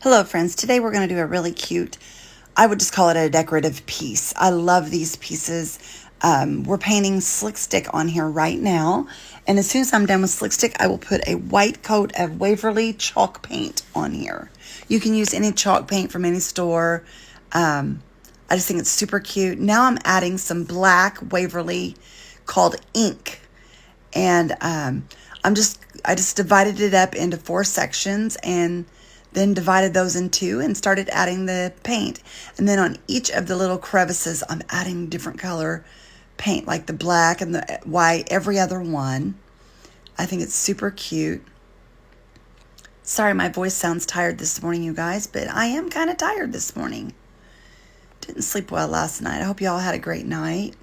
Hello friends, today we're going to do a really cute, I would just call it a decorative piece. I love these pieces. We're painting Slick Stick on here right now, and as soon as I'm done with Slick Stick, I will put a white coat of Waverly chalk paint on here. You can use any chalk paint from any store. I just think it's super cute. Now I'm adding some black Waverly called Ink, and I just divided it up into 4 sections and then divided those in 2 and started adding the paint. And then on each of the little crevices, I'm adding different color paint, like the black and the white, every other one. I think it's super cute. Sorry, my voice sounds tired this morning, you guys, but I am kind of tired this morning. Didn't sleep well last night. I hope you all had a great night.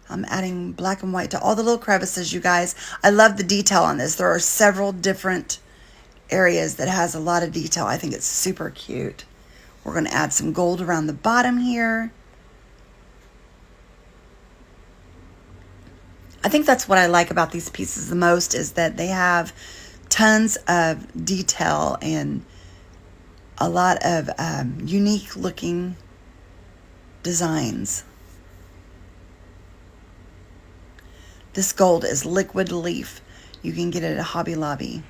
I'm adding black and white to all the little crevices, you guys. I love the detail on this. There are several different areas that has a lot of detail. I think it's super cute. We're going to add some gold around the bottom here. I think that's what I like about these pieces the most, is that they have tons of detail and a lot of unique looking designs. This gold is liquid leaf. You can get it at Hobby Lobby.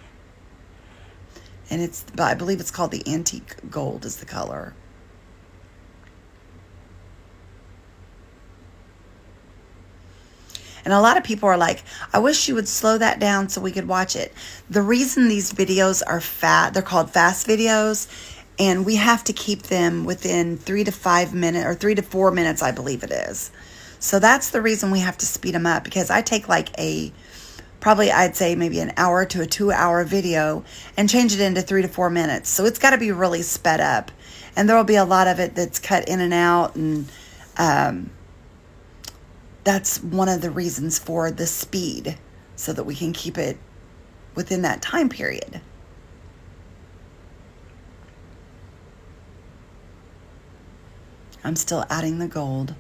And I believe it's called the antique gold is the color. And a lot of people are like, I wish you would slow that down so we could watch it. The reason these videos are they're called fast videos, and we have to keep them within 3 to 5 minutes, or 3 to 4 minutes, I believe it is. So that's the reason we have to speed them up, because I take like probably I'd say maybe an hour to a 2-hour video and change it into 3 to 4 minutes. So it's got to be really sped up. And there will be a lot of it that's cut in and out. And that's one of the reasons for the speed, so that we can keep it within that time period. I'm still adding the gold.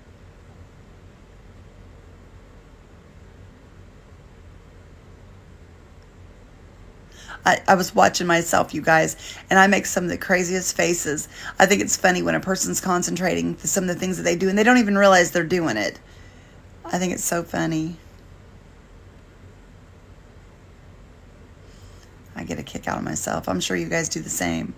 I was watching myself, you guys, and I make some of the craziest faces. I think it's funny when a person's concentrating for some of the things that they do, and they don't even realize they're doing it. I think it's so funny. I get a kick out of myself. I'm sure you guys do the same.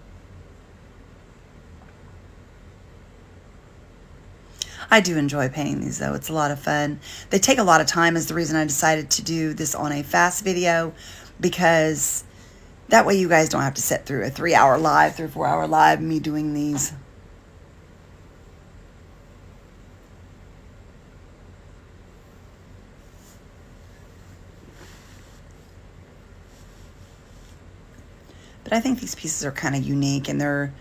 I do enjoy painting these, though. It's a lot of fun. They take a lot of time, is the reason I decided to do this on a fast video, because that way you guys don't have to sit through a 3-hour live, 3 or 4 hour live, me doing these. But I think these pieces are kind of unique, and they're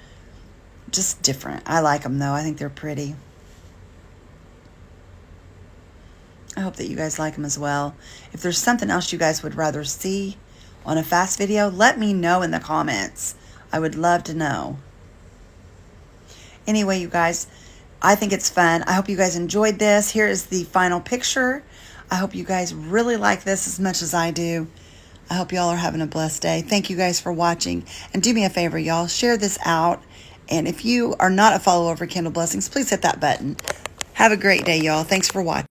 just different. I like them, though. I think they're pretty. I hope that you guys like them as well. If there's something else you guys would rather see on a fast video, let me know in the comments. I would love to know. Anyway, you guys, I think it's fun. I hope you guys enjoyed this. Here is the final picture. I hope you guys really like this as much as I do. I hope y'all are having a blessed day. Thank you guys for watching. And do me a favor, y'all, share this out. And if you are not a follower of Kindle Blessings, please hit that button. Have a great day, y'all. Thanks for watching.